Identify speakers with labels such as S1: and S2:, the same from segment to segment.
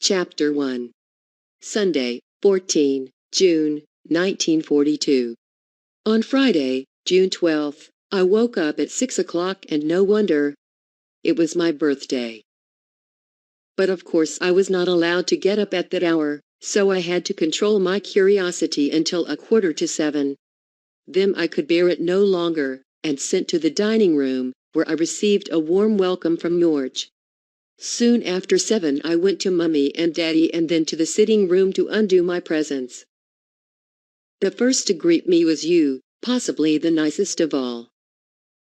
S1: Chapter 1. Sunday, 14 June 1942. On Friday, June 12th, I woke up at 6 o'clock, and no wonder. It was my birthday. But of course I was not allowed to get up at that hour, so I had to control my curiosity until 6:45. Then I could bear it no longer, and sent to the dining room, where I received a warm welcome from George. Soon after 7 I went to Mummy and Daddy, and then to the sitting room to undo my presents. The first to greet me was you, possibly the nicest of all.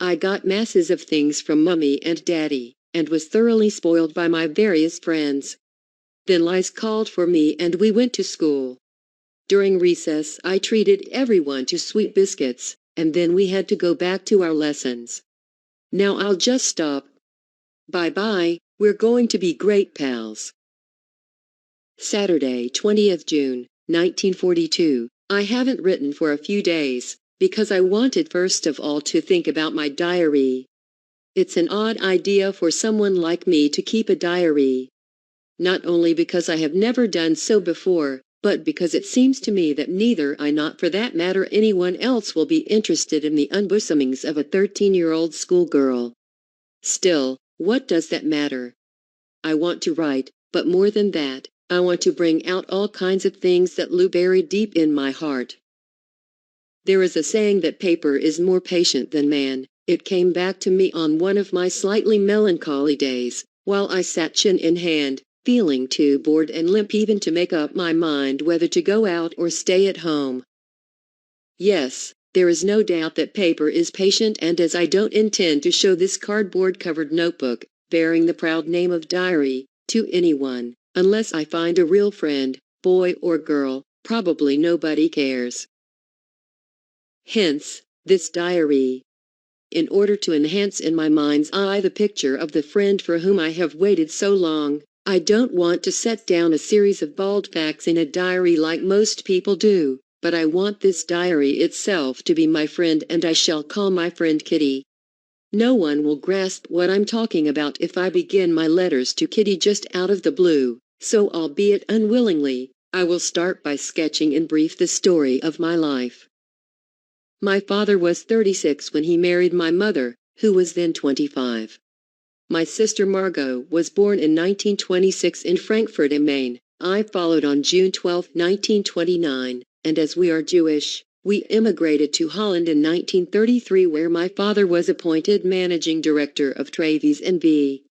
S1: I got masses of things from Mummy and Daddy, and was thoroughly spoiled by my various friends. Then Liz called for me and we went to school. During recess I treated everyone to sweet biscuits, and then we had to go back to our lessons. Now I'll just stop. Bye-bye, we're going to be great pals. Saturday, 20th June, 1942. I haven't written for a few days, because I wanted first of all to think about my diary. It's an odd idea for someone like me to keep a diary. Not only because I have never done so before, but because it seems to me that neither I nor for that matter anyone else will be interested in the unbosomings of a 13-year-old schoolgirl. Still, what does that matter? I want to write, but more than that, I want to bring out all kinds of things that lie buried deep in my heart. There is a saying that paper is more patient than man. It came back to me on one of my slightly melancholy days, while I sat chin in hand, feeling too bored and limp even to make up my mind whether to go out or stay at home. Yes, there is no doubt that paper is patient, and as I don't intend to show this cardboard-covered notebook, bearing the proud name of diary, to anyone, unless I find a real friend, boy or girl, probably nobody cares. Hence, this diary. In order to enhance in my mind's eye the picture of the friend for whom I have waited so long, I don't want to set down a series of bald facts in a diary like most people do, but I want this diary itself to be my friend, and I shall call my friend Kitty. No one will grasp what I'm talking about if I begin my letters to Kitty just out of the blue, so albeit unwillingly, I will start by sketching in brief the story of my life. My father was 36 when he married my mother, who was then 25. My sister Margot was born in 1926 in Frankfurt am Main. I followed on June 12, 1929, and as we are Jewish, we immigrated to Holland in 1933, where my father was appointed managing director of Travis N.V.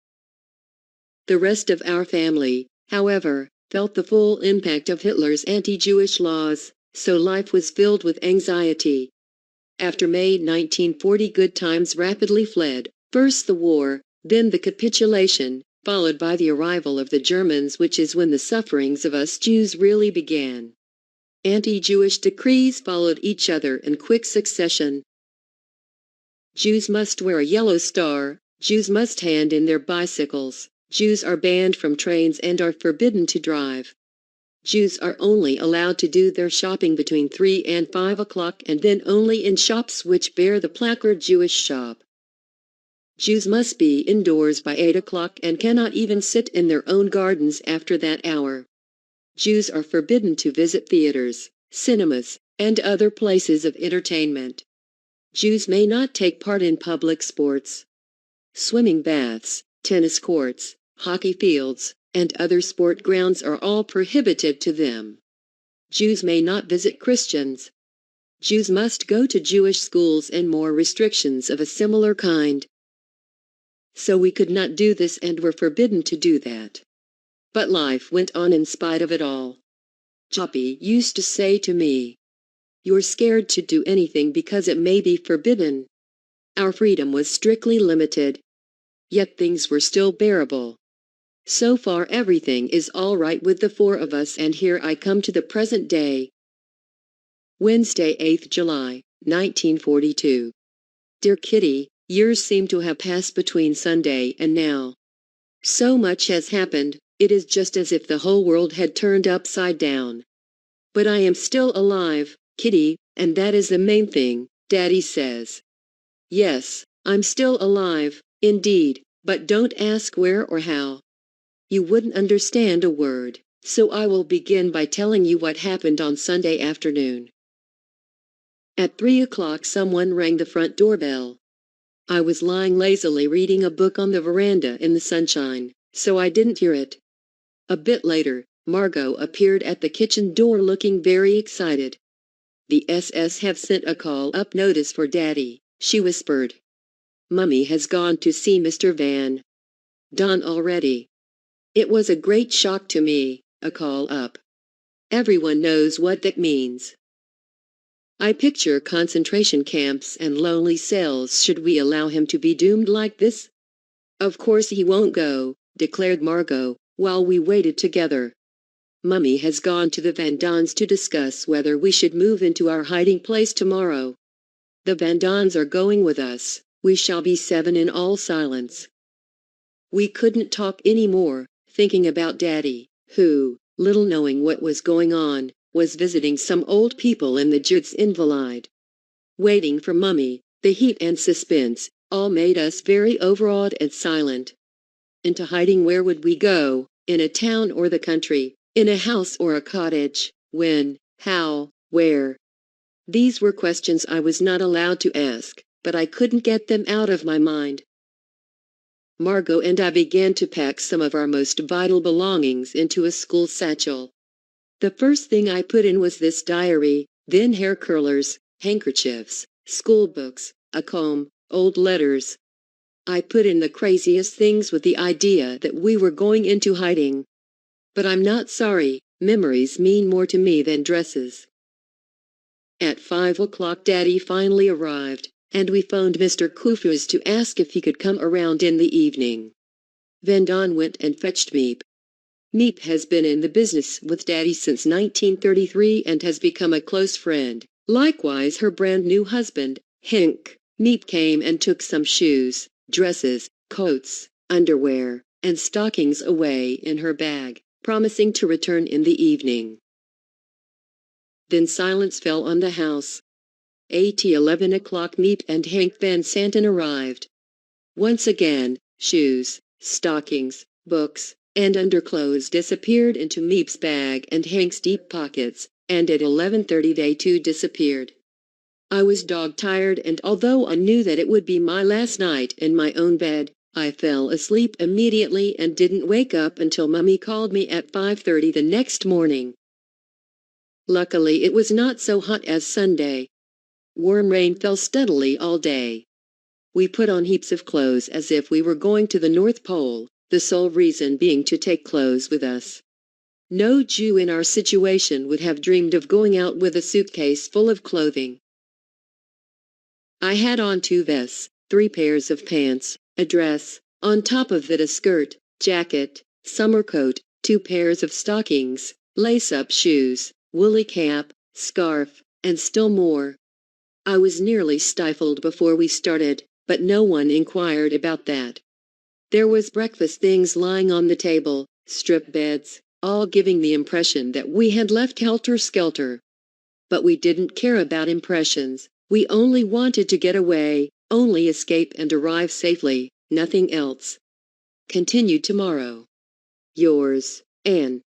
S1: The rest of our family, however, felt the full impact of Hitler's anti-Jewish laws, so life was filled with anxiety. After May 1940, good times rapidly fled, first the war, then the capitulation, followed by the arrival of the Germans, which is when the sufferings of us Jews really began. Anti-Jewish decrees followed each other in quick succession. Jews must wear a yellow star, Jews must hand in their bicycles, Jews are banned from trains and are forbidden to drive. Jews are only allowed to do their shopping between 3 and 5 o'clock, and then only in shops which bear the placard Jewish shop. Jews must be indoors by 8 o'clock and cannot even sit in their own gardens after that hour. Jews are forbidden to visit theaters, cinemas, and other places of entertainment. Jews may not take part in public sports. Swimming baths, tennis courts, hockey fields, and other sport grounds are all prohibited to them. Jews may not visit Christians. Jews must go to Jewish schools, and more restrictions of a similar kind. So we could not do this and were forbidden to do that. But life went on in spite of it all. Choppy used to say to me, "You're scared to do anything because it may be forbidden." Our freedom was strictly limited. Yet things were still bearable. So far everything is all right with the four of us, and here I come to the present day. Wednesday, 8th July, 1942. Dear Kitty, years seem to have passed between Sunday and now. So much has happened, it is just as if the whole world had turned upside down. But I am still alive, Kitty, and that is the main thing, Daddy says. Yes, I'm still alive, indeed, but don't ask where or how. You wouldn't understand a word, so I will begin by telling you what happened on Sunday afternoon. At 3 o'clock someone rang the front doorbell. I was lying lazily reading a book on the veranda in the sunshine, so I didn't hear it. A bit later, Margot appeared at the kitchen door looking very excited. "The SS have sent a call-up notice for Daddy," she whispered. "Mummy has gone to see Mr. Van Don already." It was a great shock to me, a call-up. Everyone knows what that means. I picture concentration camps and lonely cells should we allow him to be doomed like this. "Of course he won't go," declared Margot, while we waited together. "Mummy has gone to the Van Dons to discuss whether we should move into our hiding place tomorrow. The Van Dons are going with us. We shall be 7 in all." Silence. We couldn't talk any more, thinking about Daddy, who, little knowing what was going on, was visiting some old people in the Jud's Invalide. Waiting for Mummy, the heat and suspense, all made us very overawed and silent. Into hiding, where would we go? In a town or the country? In a house or a cottage? When? How? Where? These were questions I was not allowed to ask, but I couldn't get them out of my mind. Margot and I began to pack some of our most vital belongings into a school satchel. The first thing I put in was this diary, then hair curlers, handkerchiefs, school books, a comb, old letters. I put in the craziest things with the idea that we were going into hiding. But I'm not sorry, memories mean more to me than dresses. At 5 o'clock Daddy finally arrived, and we phoned Mr. Kufus to ask if he could come around in the evening. Van Don went and fetched Miep. Miep has been in the business with Daddy since 1933 and has become a close friend, likewise her brand new husband, Henk. Miep came and took some shoes, dresses, coats, underwear, and stockings away in her bag, promising to return in the evening. Then silence fell on the house. At 11 o'clock Miep and Henk Van Santen arrived. Once again, shoes, stockings, books, and underclothes disappeared into Miep's bag and Hank's deep pockets, and at 11:30 they too disappeared. I was dog-tired, and although I knew that it would be my last night in my own bed, I fell asleep immediately and didn't wake up until Mummy called me at 5:30 the next morning. Luckily it was not so hot as Sunday. Warm rain fell steadily all day. We put on heaps of clothes as if we were going to the North Pole, the sole reason being to take clothes with us. No Jew in our situation would have dreamed of going out with a suitcase full of clothing. I had on 2 vests, 3 pairs of pants, a dress, on top of it a skirt, jacket, summer coat, 2 pairs of stockings, lace-up shoes, woolly cap, scarf, and still more. I was nearly stifled before we started, but no one inquired about that. There was breakfast things lying on the table, strip beds, all giving the impression that we had left helter-skelter. But we didn't care about impressions. We only wanted to get away, only escape and arrive safely, nothing else. Continued tomorrow. Yours, Anne.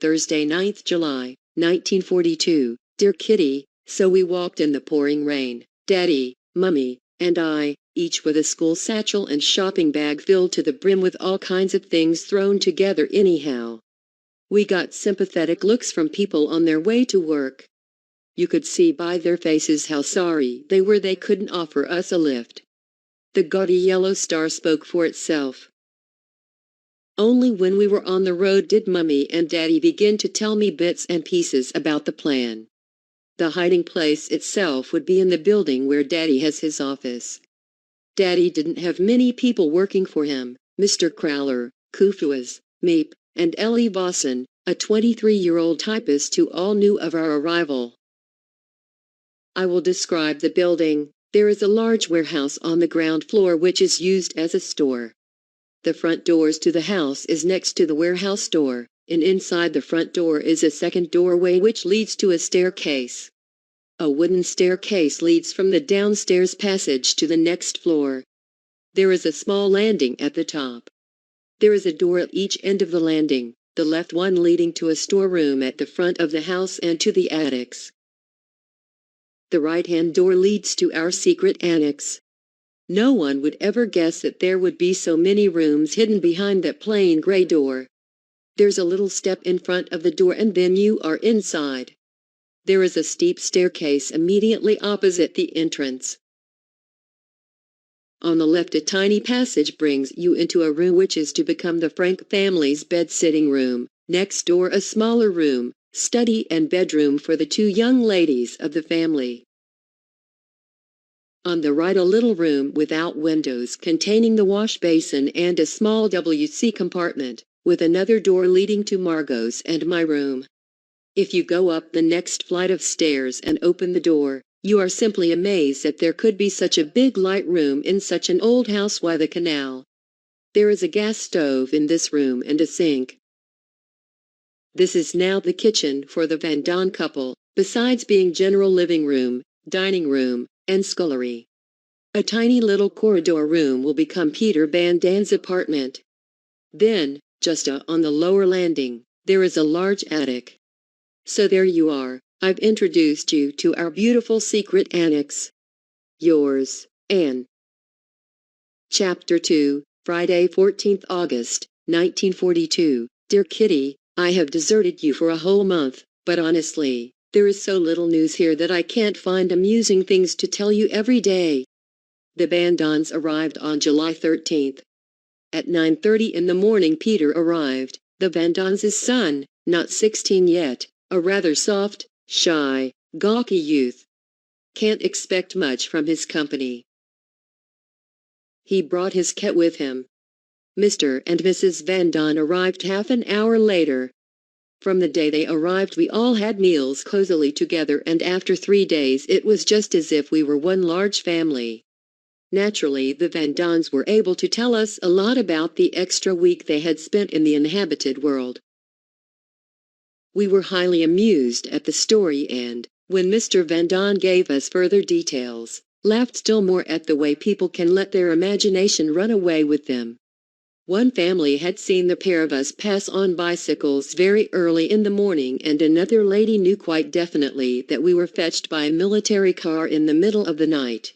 S1: Thursday, 9th July, 1942. Dear Kitty, so we walked in the pouring rain, Daddy, Mummy, and I, each with a school satchel and shopping bag filled to the brim with all kinds of things thrown together anyhow. We got sympathetic looks from people on their way to work. You could see by their faces how sorry they were they couldn't offer us a lift. The gaudy yellow star spoke for itself. Only when we were on the road did Mummy and Daddy begin to tell me bits and pieces about the plan. The hiding place itself would be in the building where Daddy has his office. Daddy didn't have many people working for him. Mr. Crowler, Kufus, Miep, and Ellie Vossen, a 23-year-old typist who all knew of our arrival. I will describe the building. There is a large warehouse on the ground floor which is used as a store. The front doors to the house is next to the warehouse door, and inside the front door is a second doorway which leads to a staircase. A wooden staircase leads from the downstairs passage to the next floor. There is a small landing at the top. There is a door at each end of the landing, the left one leading to a storeroom at the front of the house and to the attics. The right-hand door leads to our secret annex. No one would ever guess that there would be so many rooms hidden behind that plain gray door. There's a little step in front of the door and then you are inside. There is a steep staircase immediately opposite the entrance. On the left, a tiny passage brings you into a room which is to become the Frank family's bed-sitting room. Next door, a smaller room, study and bedroom for the two young ladies of the family. On the right, a little room without windows containing the wash basin and a small WC compartment, with another door leading to Margot's and my room. If you go up the next flight of stairs and open the door, you are simply amazed that there could be such a big light room in such an old house by the canal. There is a gas stove in this room and a sink. This is now the kitchen for the Van Don couple, besides being general living room, dining room, and scullery. A tiny little corridor room will become Peter Van Dan's apartment. Then, just on the lower landing, there is a large attic. So there you are. I've introduced you to our beautiful secret annex. Yours, Anne. Chapter 2, Friday, 14th August, 1942. Dear Kitty, I have deserted you for a whole month, but honestly, there is so little news here that I can't find amusing things to tell you every day. The Van Dons arrived on July 13th. At 9:30 in the morning Peter arrived, the Van Dons' son, not 16 yet, a rather soft, shy, gawky youth. Can't expect much from his company. He brought his cat with him. Mr. and Mrs. Van Don arrived half an hour later. From the day they arrived we all had meals cozily together, and after 3 days it was just as if we were one large family. Naturally, the Van Dons were able to tell us a lot about the extra week they had spent in the inhabited world. We were highly amused at the story and, when Mr. Van Don gave us further details, laughed still more at the way people can let their imagination run away with them. One family had seen the pair of us pass on bicycles very early in the morning, and another lady knew quite definitely that we were fetched by a military car in the middle of the night.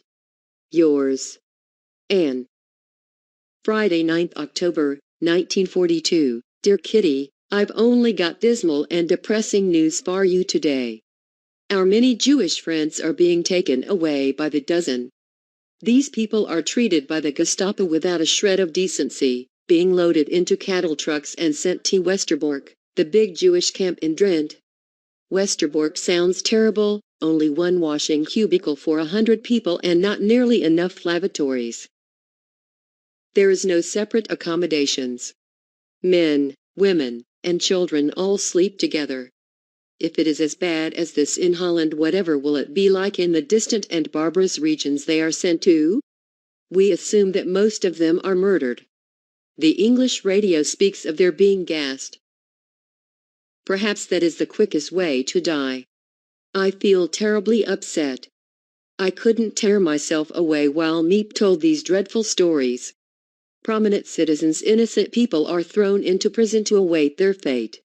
S1: Yours, Anne. Friday, 9th October, 1942. Dear Kitty, I've only got dismal and depressing news for you today. Our many Jewish friends are being taken away by the dozen. These people are treated by the Gestapo without a shred of decency, being loaded into cattle trucks and sent to Westerbork, the big Jewish camp in Drenthe. Westerbork sounds terrible, only one washing cubicle for 100 people and not nearly enough lavatories. There is no separate accommodations. Men, women, and children all sleep together. If it is as bad as this in Holland, whatever will it be like in the distant and barbarous regions they are sent to? We assume that most of them are murdered. The English radio speaks of their being gassed. Perhaps that is the quickest way to die. I feel terribly upset. I couldn't tear myself away while Miep told these dreadful stories. Prominent citizens, innocent people, are thrown into prison to await their fate.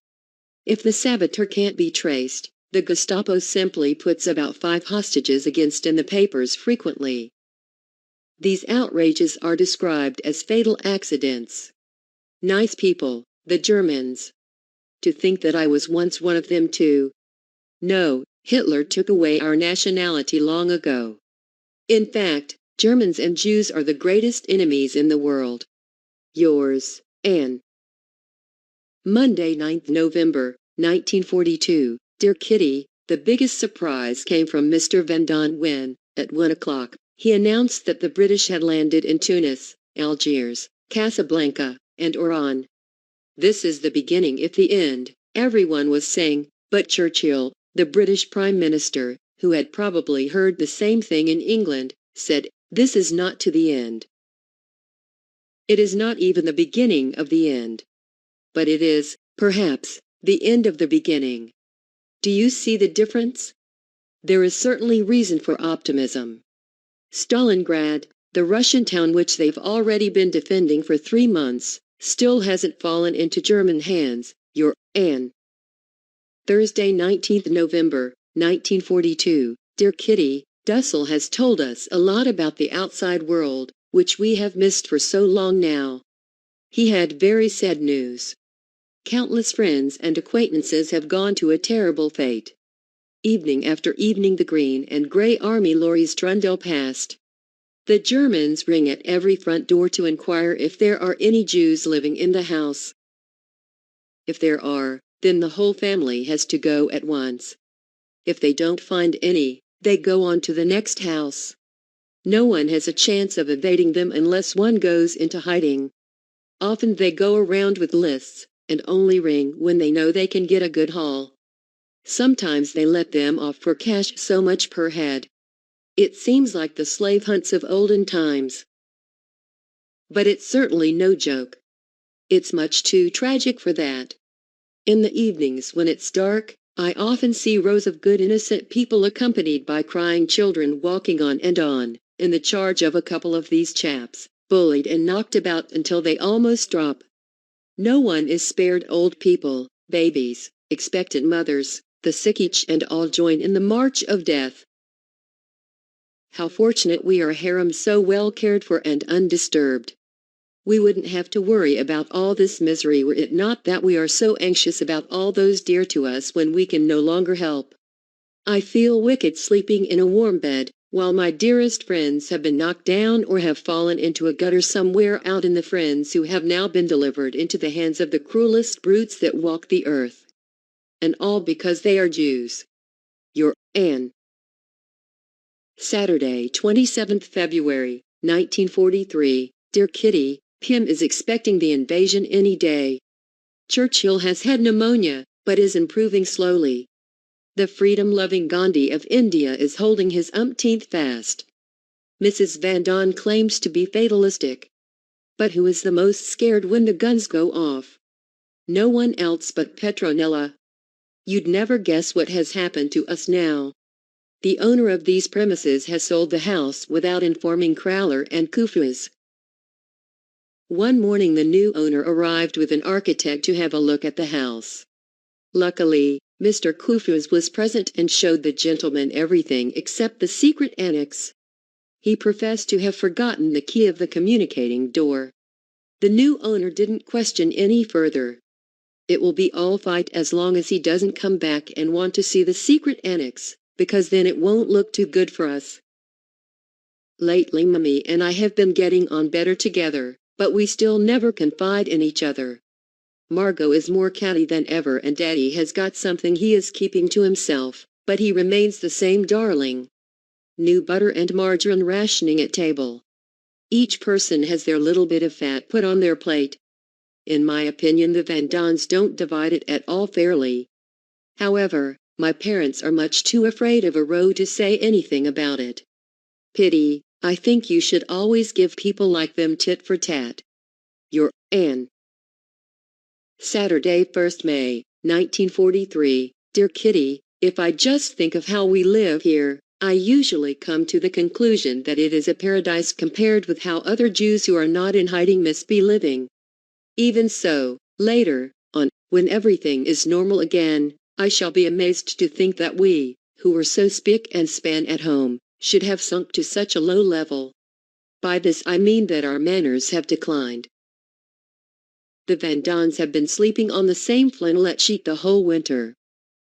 S1: If the saboteur can't be traced, the Gestapo simply puts about 5 hostages against in the papers frequently. These outrages are described as fatal accidents. Nice people, the Germans. To think that I was once one of them too. No, Hitler took away our nationality long ago. In fact, Germans and Jews are the greatest enemies in the world. Yours, Anne. Monday, 9th November, 1942. Dear Kitty, the biggest surprise came from Mr. Van Don when, at 1 o'clock, he announced that the British had landed in Tunis, Algiers, Casablanca, and Oran. This is the beginning if the end, everyone was saying, but Churchill, the British Prime Minister, who had probably heard the same thing in England, said, this is not to the end. It is not even the beginning of the end. But it is, perhaps, the end of the beginning. Do you see the difference? There is certainly reason for optimism. Stalingrad, the Russian town which they've already been defending for 3 months, still hasn't fallen into German hands. Your Anne. Thursday, 19th November, 1942. Dear Kitty, Dussel has told us a lot about the outside world, which we have missed for so long now. He had very sad news. Countless friends and acquaintances have gone to a terrible fate. Evening after evening the green and gray army lorries trundle past. The Germans ring at every front door to inquire if there are any Jews living in the house. If there are, then the whole family has to go at once. If they don't find any, they go on to the next house. No one has a chance of evading them unless one goes into hiding. Often they go around with lists, and only ring when they know they can get a good haul. Sometimes they let them off for cash, so much per head. It seems like the slave hunts of olden times. But it's certainly no joke. It's much too tragic for that. In the evenings when it's dark, I often see rows of good innocent people accompanied by crying children walking on and on, in the charge of a couple of these chaps, bullied and knocked about until they almost drop. No one is spared. Old people, babies, expectant mothers, the sick, each and all join in the march of death. How fortunate we are, harem so well cared for and undisturbed. We wouldn't have to worry about all this misery were it not that we are so anxious about all those dear to us when we can no longer help. I feel wicked sleeping in a warm bed, while my dearest friends have been knocked down or have fallen into a gutter somewhere out in the friends who have now been delivered into the hands of the cruelest brutes that walk the earth. And all because they are Jews. Your Anne. Saturday, 27th February, 1943. Dear Kitty, Pim is expecting the invasion any day. Churchill has had pneumonia, but is improving slowly. The freedom-loving Gandhi of India is holding his umpteenth fast. Mrs. Van Don claims to be fatalistic. But who is the most scared when the guns go off? No one else but Petronella. You'd never guess what has happened to us now. The owner of these premises has sold the house without informing Crowler and Kufuz. One morning the new owner arrived with an architect to have a look at the house. Luckily, Mr. Kufuz was present and showed the gentleman everything except the secret annex. He professed to have forgotten the key of the communicating door. The new owner didn't question any further. It will be all right as long as he doesn't come back and want to see the secret annex, because then it won't look too good for us. Lately Mummy and I have been getting on better together, but we still never confide in each other. Margot is more catty than ever and Daddy has got something he is keeping to himself, but he remains the same darling. New butter and margarine rationing at table. Each person has their little bit of fat put on their plate. In my opinion the Van Dons don't divide it at all fairly. However, my parents are much too afraid of a row to say anything about it. Pity, I think you should always give people like them tit for tat. Your Anne. Saturday, 1st May, 1943. Dear Kitty, if I just think of how we live here, I usually come to the conclusion that it is a paradise compared with how other Jews who are not in hiding must be living. Even so, later on, when everything is normal again, I shall be amazed to think that we, who were so spick and span at home, should have sunk to such a low level. By this I mean that our manners have declined. The Van Dons have been sleeping on the same flannelette sheet the whole winter.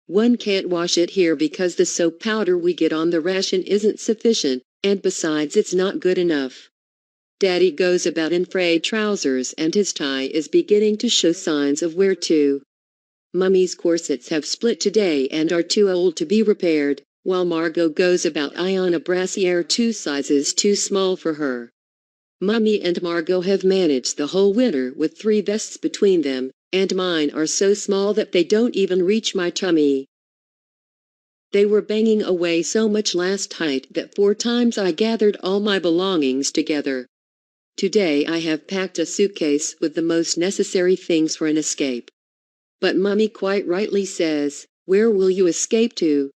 S1: One can't wash it here because the soap powder we get on the ration isn't sufficient, and besides it's not good enough. Daddy goes about in frayed trousers and his tie is beginning to show signs of wear too. Mummy's corsets have split today and are too old to be repaired, while Margot goes about in a brassiere 2 sizes too small for her. Mummy and Margot have managed the whole winter with 3 vests between them, and mine are so small that they don't even reach my tummy. They were banging away so much last night that 4 times I gathered all my belongings together. Today I have packed a suitcase with the most necessary things for an escape. But Mummy quite rightly says, where will you escape to?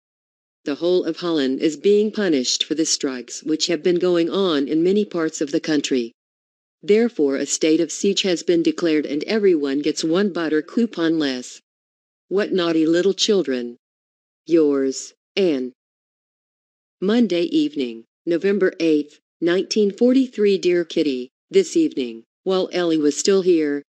S1: The whole of Holland is being punished for the strikes which have been going on in many parts of the country. Therefore a state of siege has been declared and everyone gets one butter coupon less. What naughty little children. Yours, Anne. Monday evening, November 8th, 1943. Dear Kitty, this evening, while Ellie was still here,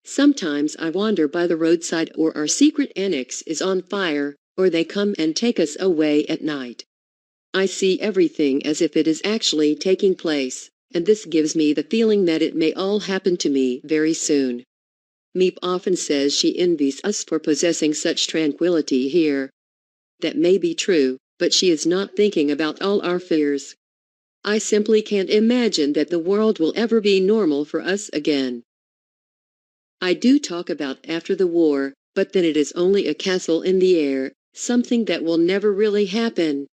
S1: sometimes I wander by the roadside, or our secret annex is on fire, or they come and take us away at night. I see everything as if it is actually taking place, and this gives me the feeling that it may all happen to me very soon. Meep often says she envies us for possessing such tranquility here. That may be true, but she is not thinking about all our fears. I simply can't imagine that the world will ever be normal for us again. I do talk about after the war, but then it is only a castle in the air, something that will never really happen.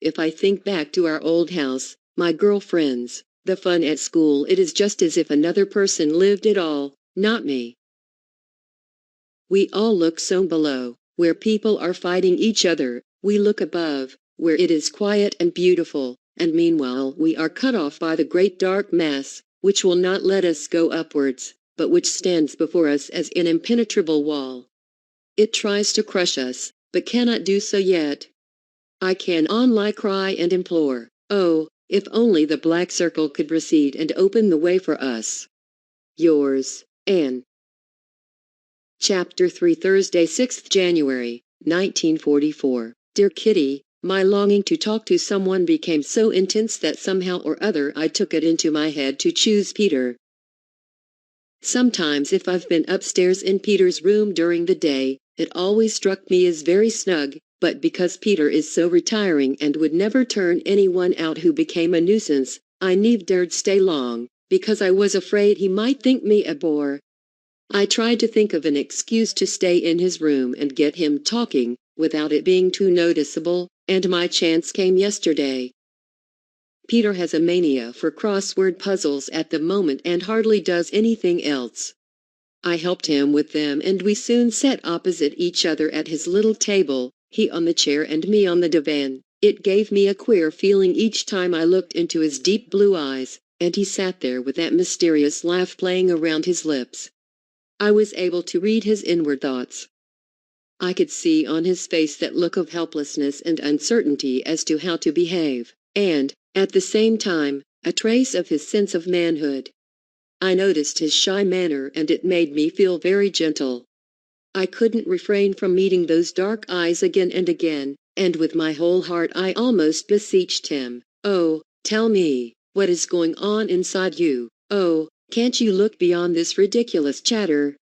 S1: If I think back to our old house, my girlfriends, the fun at school, it is just as if another person lived it all, not me. We all look so below, where people are fighting each other. We look above, where it is quiet and beautiful, and meanwhile we are cut off by the great dark mass, which will not let us go upwards, but which stands before us as an impenetrable wall. It tries to crush us, but cannot do so yet. I can only cry and implore, oh, if only the black circle could recede and open the way for us. Yours, Anne. Chapter 3, Thursday, 6th January, 1944. Dear Kitty, my longing to talk to someone became so intense that somehow or other I took it into my head to choose Peter. Sometimes if I've been upstairs in Peter's room during the day, it always struck me as very snug, but because Peter is so retiring and would never turn anyone out who became a nuisance, I never dared stay long, because I was afraid he might think me a bore. I tried to think of an excuse to stay in his room and get him talking, without it being too noticeable, and my chance came yesterday. Peter has a mania for crossword puzzles at the moment and hardly does anything else. I helped him with them and we soon sat opposite each other at his little table, he on the chair and me on the divan. It gave me a queer feeling each time I looked into his deep blue eyes, and he sat there with that mysterious laugh playing around his lips. I was able to read his inward thoughts. I could see on his face that look of helplessness and uncertainty as to how to behave, and, at the same time, a trace of his sense of manhood. I noticed his shy manner and it made me feel very gentle. I couldn't refrain from meeting those dark eyes again and again, and with my whole heart I almost beseeched him, "Oh, tell me, what is going on inside you? Oh, can't you look beyond this ridiculous chatter?"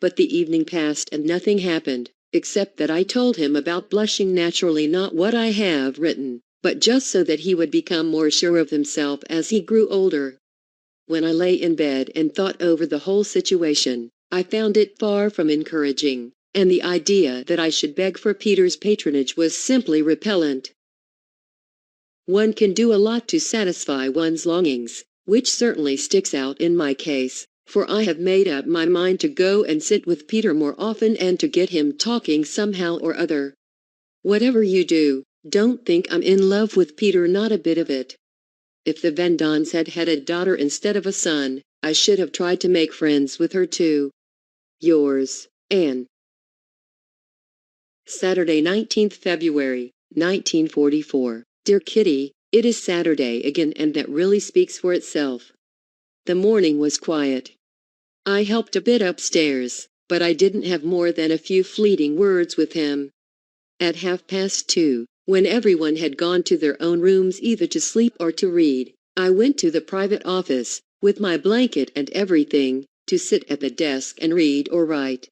S1: But the evening passed and nothing happened, except that I told him about blushing naturally, not what I have written, but just so that he would become more sure of himself as he grew older. When I lay in bed and thought over the whole situation, I found it far from encouraging, and the idea that I should beg for Peter's patronage was simply repellent. One can do a lot to satisfy one's longings, which certainly sticks out in my case, for I have made up my mind to go and sit with Peter more often and to get him talking somehow or other. Whatever you do, don't think I'm in love with Peter, not a bit of it. If the Vendons had had a daughter instead of a son, I should have tried to make friends with her too. Yours, Anne. Saturday, 19th February, 1944. Dear Kitty, it is Saturday again, and that really speaks for itself. The morning was quiet. I helped a bit upstairs, but I didn't have more than a few fleeting words with him. At 2:30, when everyone had gone to their own rooms either to sleep or to read, I went to the private office, with my blanket and everything, to sit at the desk and read or write.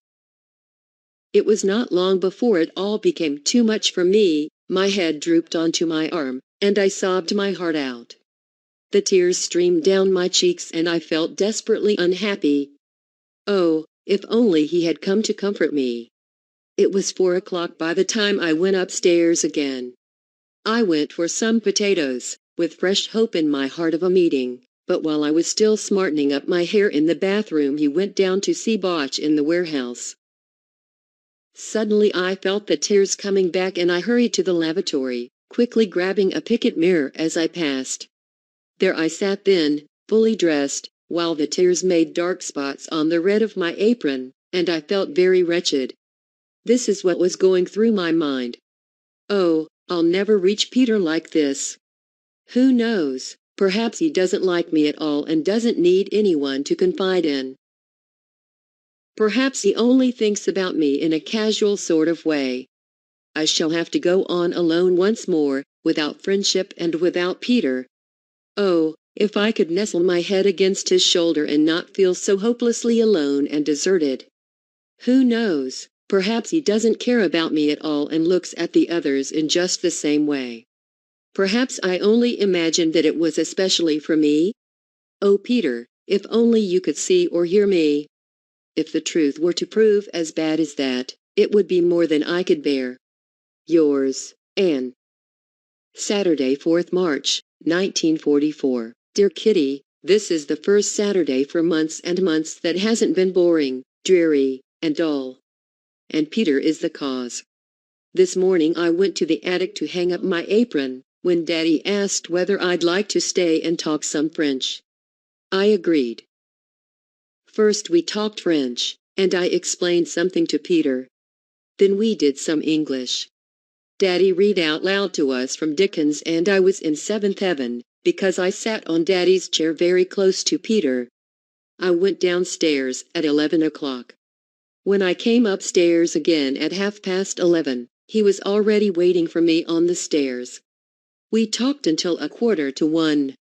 S1: It was not long before it all became too much for me. My head drooped onto my arm, and I sobbed my heart out. The tears streamed down my cheeks and I felt desperately unhappy. Oh, If only he had come to comfort me. It was 4 o'clock by the time I went upstairs again. I went for some potatoes, with fresh hope in my heart of a meeting, but while I was still smartening up my hair in the bathroom he went down to see Botch in the warehouse. Suddenly I felt the tears coming back and I hurried to the lavatory, quickly grabbing a picket mirror as I passed. There I sat then, fully dressed, while the tears made dark spots on the red of my apron, and I felt very wretched. This is what was going through my mind. Oh, I'll never reach Peter like this. Who knows, perhaps he doesn't like me at all and doesn't need anyone to confide in. Perhaps he only thinks about me in a casual sort of way. I shall have to go on alone once more, without friendship and without Peter. Oh, if I could nestle my head against his shoulder and not feel so hopelessly alone and deserted. Who knows, perhaps he doesn't care about me at all and looks at the others in just the same way. Perhaps I only imagined that it was especially for me. Oh, Peter, if only you could see or hear me. If the truth were to prove as bad as that, it would be more than I could bear. Yours, Anne. Saturday, 4th March, 1944. Dear Kitty, this is the first Saturday for months and months that hasn't been boring, dreary, and dull. And Peter is the cause. This morning I went to the attic to hang up my apron, when Daddy asked whether I'd like to stay and talk some French. I agreed. First we talked French, and I explained something to Peter. Then we did some English. Daddy read out loud to us from Dickens and I was in seventh heaven, because I sat on Daddy's chair very close to Peter. I went downstairs at 11 o'clock. When I came upstairs again at 11:30, he was already waiting for me on the stairs. We talked until 1:15.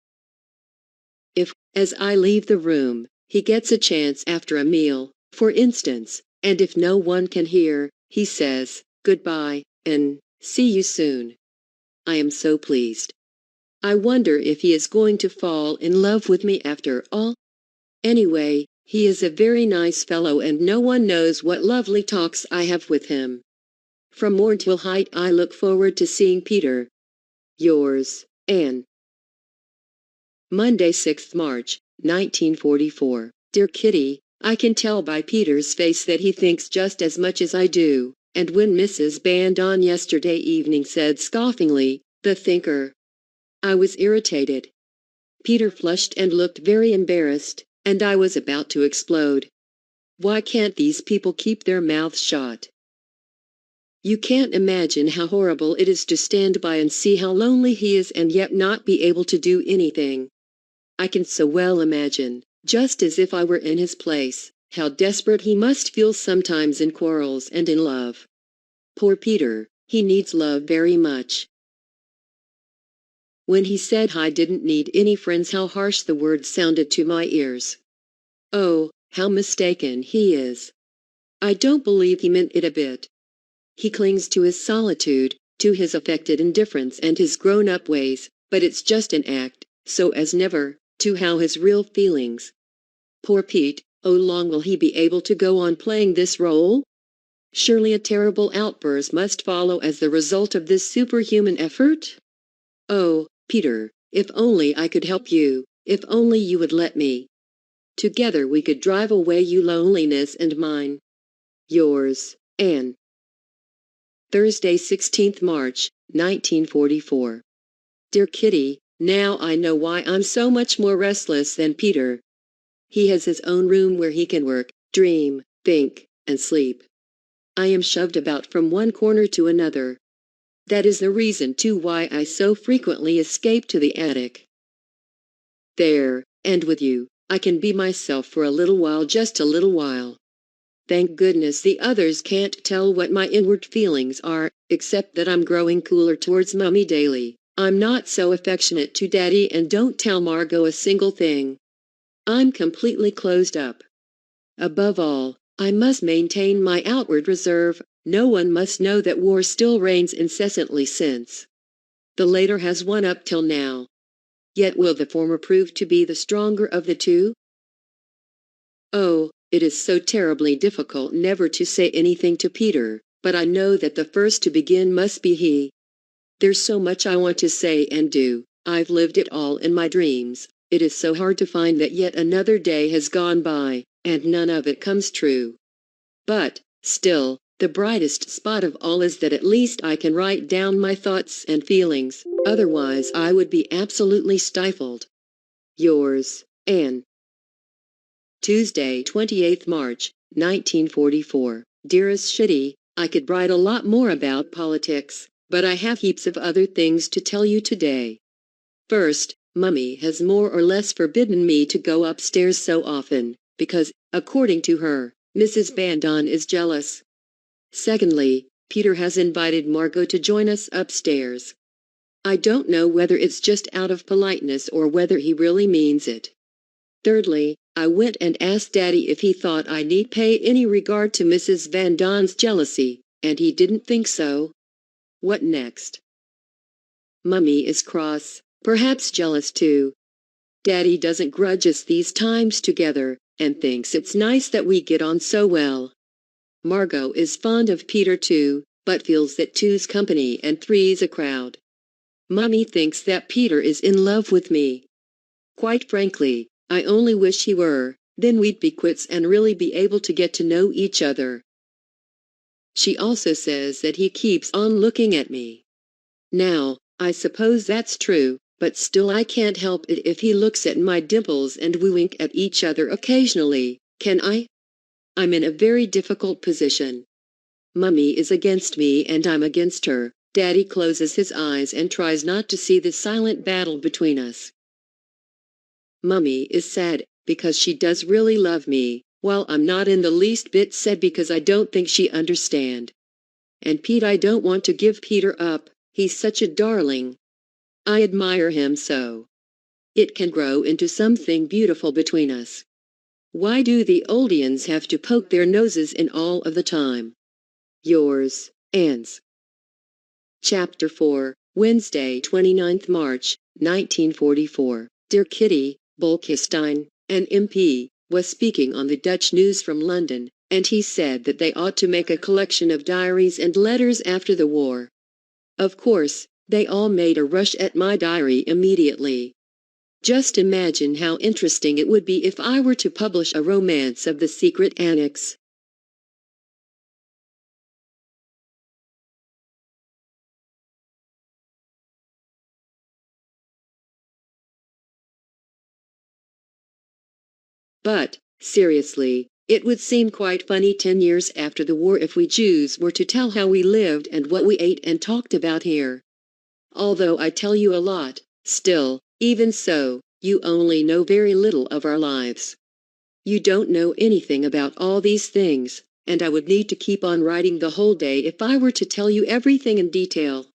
S1: If, as I leave the room, he gets a chance after a meal, for instance, and if no one can hear, he says, "Goodbye, and see you soon." I am so pleased. I wonder if he is going to fall in love with me after all? Anyway, he is a very nice fellow and no one knows what lovely talks I have with him. From morn till night I look forward to seeing Peter. Yours, Anne. Monday, 6th March, 1944. Dear Kitty, I can tell by Peter's face that he thinks just as much as I do, and when Mrs. Bandon yesterday evening said scoffingly, "The thinker," I was irritated. Peter flushed and looked very embarrassed, and I was about to explode. Why can't these people keep their mouths shut? You can't imagine how horrible it is to stand by and see how lonely he is and yet not be able to do anything. I can so well imagine, just as if I were in his place, how desperate he must feel sometimes in quarrels and in love. Poor Peter, he needs love very much. When he said I didn't need any friends, how harsh the words sounded to my ears. Oh, how mistaken he is. I don't believe he meant it a bit. He clings to his solitude, to his affected indifference and his grown-up ways, but it's just an act, so as never to how his real feelings. Poor Pete, how long will he be able to go on playing this role? Surely a terrible outburst must follow as the result of this superhuman effort? Oh, Peter, if only I could help you, if only you would let me. Together we could drive away your loneliness and mine. Yours, Anne. Thursday, 16th March, 1944. Dear Kitty, now I know why I'm so much more restless than Peter. He has his own room where he can work, dream, think, and sleep. I am shoved about from one corner to another. That is the reason too why I so frequently escape to the attic. There, and with you, I can be myself for a little while, just a little while. Thank goodness the others can't tell what my inward feelings are, except that I'm growing cooler towards Mummy daily. I'm not so affectionate to Daddy and don't tell Margot a single thing. I'm completely closed up. Above all, I must maintain my outward reserve. No one must know that war still reigns incessantly since. The later has won up till now. Yet will the former prove to be the stronger of the two? Oh, It is so terribly difficult never to say anything to Peter, but I know that the first to begin must be he. There's so much I want to say and do. I've lived it all in my dreams. It is so hard to find that yet another day has gone by, and none of it comes true. But, still, the brightest spot of all is that at least I can write down my thoughts and feelings, otherwise I would be absolutely stifled. Yours, Anne. Tuesday, 28th March, 1944. Dearest Shitty, I could write a lot more about politics, but I have heaps of other things to tell you today. First, Mummy has more or less forbidden me to go upstairs so often, because, according to her, Mrs. Bandon is jealous. Secondly, Peter has invited Margot to join us upstairs. I don't know whether it's just out of politeness or whether he really means it. Thirdly, I went and asked Daddy if he thought I need pay any regard to Mrs. Vandon's jealousy, and he didn't think so. What next? Mummy is cross, perhaps jealous too. Daddy doesn't grudge us these times together, and thinks it's nice that we get on so well. Margot is fond of Peter too, but feels that two's company and three's a crowd. Mummy thinks that Peter is in love with me. Quite frankly, I only wish he were, then we'd be quits and really be able to get to know each other. She also says that he keeps on looking at me. Now, I suppose that's true, but still I can't help it if he looks at my dimples and we wink at each other occasionally, can I? I'm in a very difficult position. Mummy is against me and I'm against her. Daddy closes his eyes and tries not to see the silent battle between us. Mummy is sad, because she does really love me, while I'm not in the least bit sad because I don't think she understand. And Pete, I don't want to give Peter up, he's such a darling. I admire him so. It can grow into something beautiful between us. Why do the Oldians have to poke their noses in all of the time? Yours, Anne's. Chapter 4, Wednesday, 29th March, 1944. Dear Kitty, Bolkestein, an MP, was speaking on the Dutch news from London, and he said that they ought to make a collection of diaries and letters after the war. Of course, they all made a rush at my diary immediately. Just imagine how interesting it would be if I were to publish a romance of the secret annex. But, seriously, it would seem quite funny 10 years after the war if we Jews were to tell how we lived and what we ate and talked about here. Although I tell you a lot, still, even so, you only know very little of our lives. You don't know anything about all these things, and I would need to keep on writing the whole day if I were to tell you everything in detail.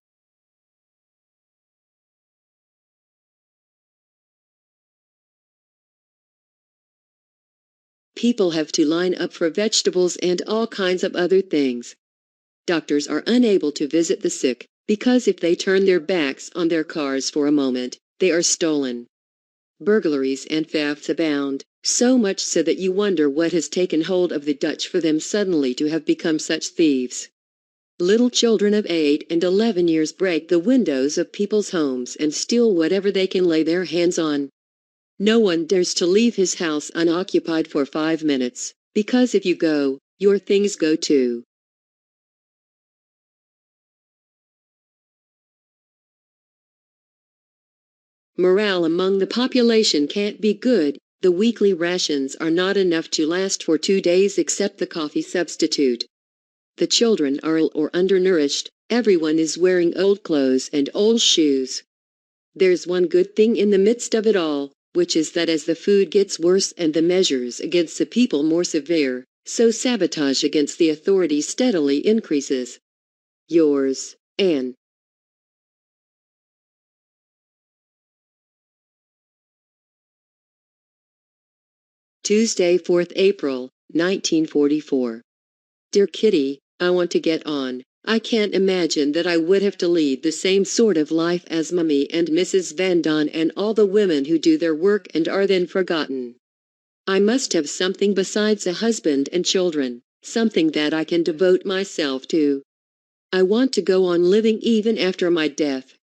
S1: People have to line up for vegetables and all kinds of other things. Doctors are unable to visit the sick, because if they turn their backs on their cars for a moment, they are stolen. Burglaries and thefts abound, so much so that you wonder what has taken hold of the Dutch for them suddenly to have become such thieves. Little children of 8 and 11 years break the windows of people's homes and steal whatever they can lay their hands on. No one dares to leave his house unoccupied for 5 minutes, because if you go, your things go too. Morale among the population can't be good. The weekly rations are not enough to last for 2 days except the coffee substitute. The children are ill or undernourished. Everyone is wearing old clothes and old shoes. There's one good thing in the midst of it all, which is that as the food gets worse and the measures against the people more severe, so sabotage against the authorities steadily increases. Yours, Anne. Tuesday, 4th April, 1944. Dear Kitty, I want to get on. I can't imagine that I would have to lead the same sort of life as Mummy and Mrs. Vandon and all the women who do their work and are then forgotten. I must have something besides a husband and children, something that I can devote myself to. I want to go on living even after my death.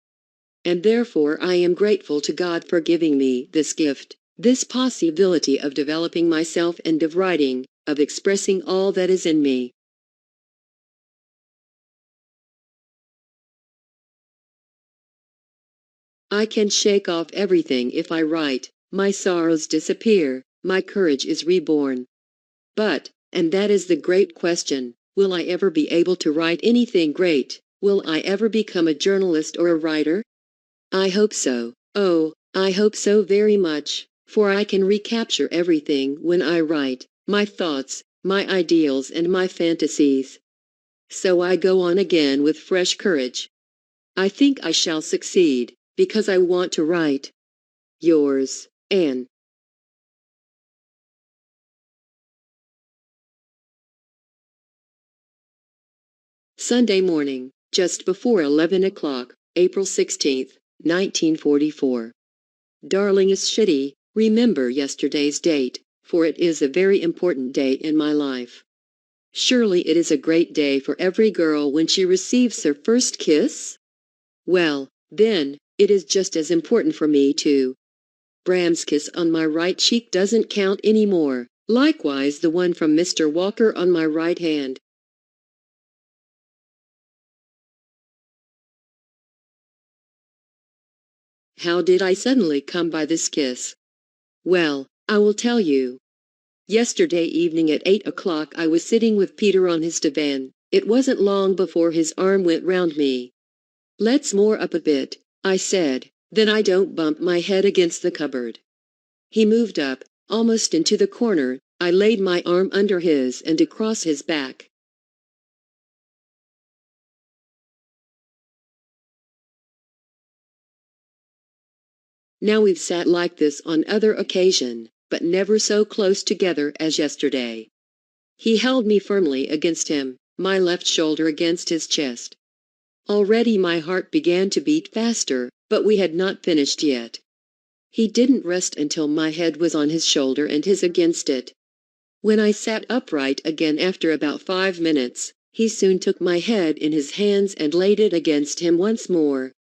S1: And therefore I am grateful to God for giving me this gift, this possibility of developing myself and of writing, of expressing all that is in me. I can shake off everything if I write, my sorrows disappear, my courage is reborn. But, and that is the great question, will I ever be able to write anything great? Will I ever become a journalist or a writer? I hope so. Oh, I hope so very much, for I can recapture everything when I write, my thoughts, my ideals and my fantasies. So I go on again with fresh courage. I think I shall succeed, because I want to write. Yours, Anne. Sunday morning, just before 11 o'clock, April 16th, 1944. Darlingest Shitty, remember yesterday's date, for it is a very important day in my life. Surely it is a great day for every girl when she receives her first kiss? Well, then, it is just as important for me too. Bram's kiss on my right cheek doesn't count anymore, likewise the one from Mr. Walker on my right hand. How did I suddenly come by this kiss? Well, I will tell you. Yesterday evening at 8 o'clock I was sitting with Peter on his divan. It wasn't long before his arm went round me. Let's more up a bit, I said, then I don't bump my head against the cupboard. He moved up, almost into the corner. I laid my arm under his and across his back. Now we've sat like this on other occasion, but never so close together as yesterday. He held me firmly against him, my left shoulder against his chest. Already my heart began to beat faster, but we had not finished yet. He didn't rest until my head was on his shoulder and his against it. When I sat upright again after about 5 minutes, he soon took my head in his hands and laid it against him once more.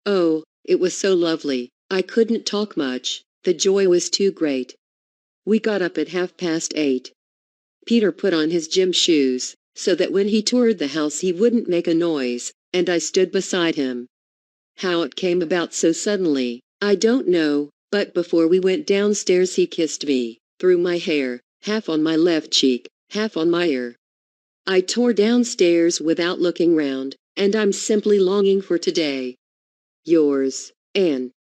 S1: Oh, it was so lovely. I couldn't talk much. The joy was too great. We got up at 8:30. Peter put on his gym shoes, so that when he toured the house he wouldn't make a noise, and I stood beside him. How it came about so suddenly, I don't know, but before we went downstairs he kissed me, through my hair, half on my left cheek, half on my ear. I tore downstairs without looking round, and I'm simply longing for today. Yours, Anne.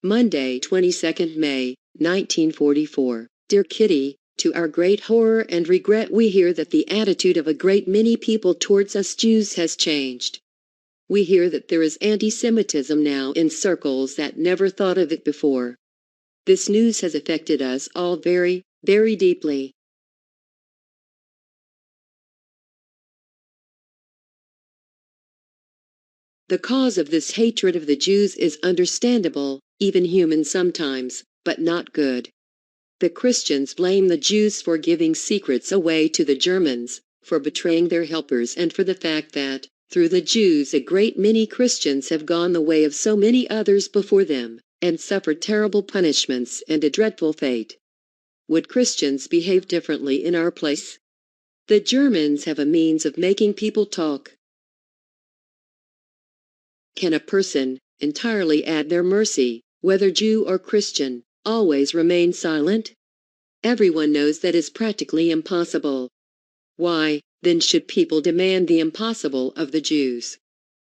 S1: Monday, 22nd May, 1944. Dear Kitty, to our great horror and regret we hear that the attitude of a great many people towards us Jews has changed. We hear that there is anti-Semitism now in circles that never thought of it before. This news has affected us all very, very deeply. The cause of this hatred of the Jews is understandable, even human sometimes, but not good. The Christians blame the Jews for giving secrets away to the Germans, for betraying their helpers and for the fact that, through the Jews a great many Christians have gone the way of so many others before them, and suffered terrible punishments and a dreadful fate. Would Christians behave differently in our place? The Germans have a means of making people talk. Can a person, entirely at their mercy, whether Jew or Christian, always remain silent? Everyone knows that is practically impossible. Why, then should people demand the impossible of the Jews?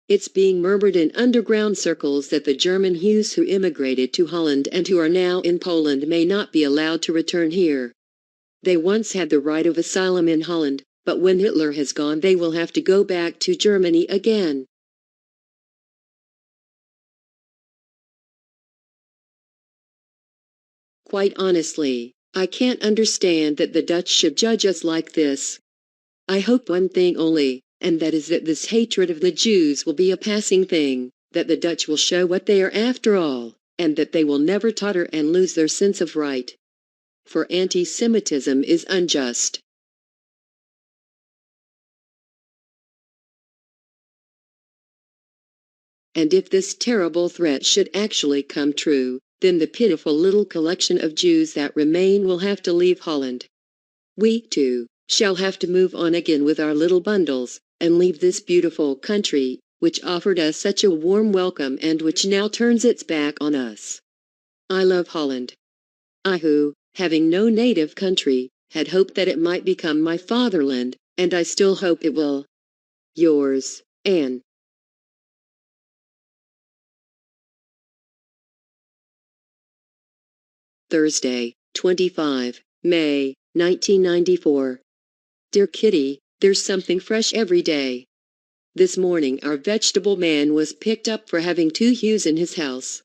S1: It's being murmured in underground circles that the German Jews who immigrated to Holland and who are now in Poland may not be allowed to return here. They once had the right of asylum in Holland, but when Hitler has gone they will have to go back to Germany again. Quite honestly, I can't understand that the Dutch should judge us like this. I hope one thing only, and that is that this hatred of the Jews will be a passing thing, that the Dutch will show what they are after all, and that they will never totter and lose their sense of right. For anti-Semitism is unjust. And if this terrible threat should actually come true, then the pitiful little collection of Jews that remain will have to leave Holland. We, too, shall have to move on again with our little bundles, and leave this beautiful country, which offered us such a warm welcome and which now turns its back on us. I love Holland. I who, having no native country, had hoped that it might become my fatherland, and I still hope it will. Yours, Anne. Thursday, 25 May, 1994. Dear Kitty, there's something fresh every day. This morning our vegetable man was picked up for having 2 ewes in his house.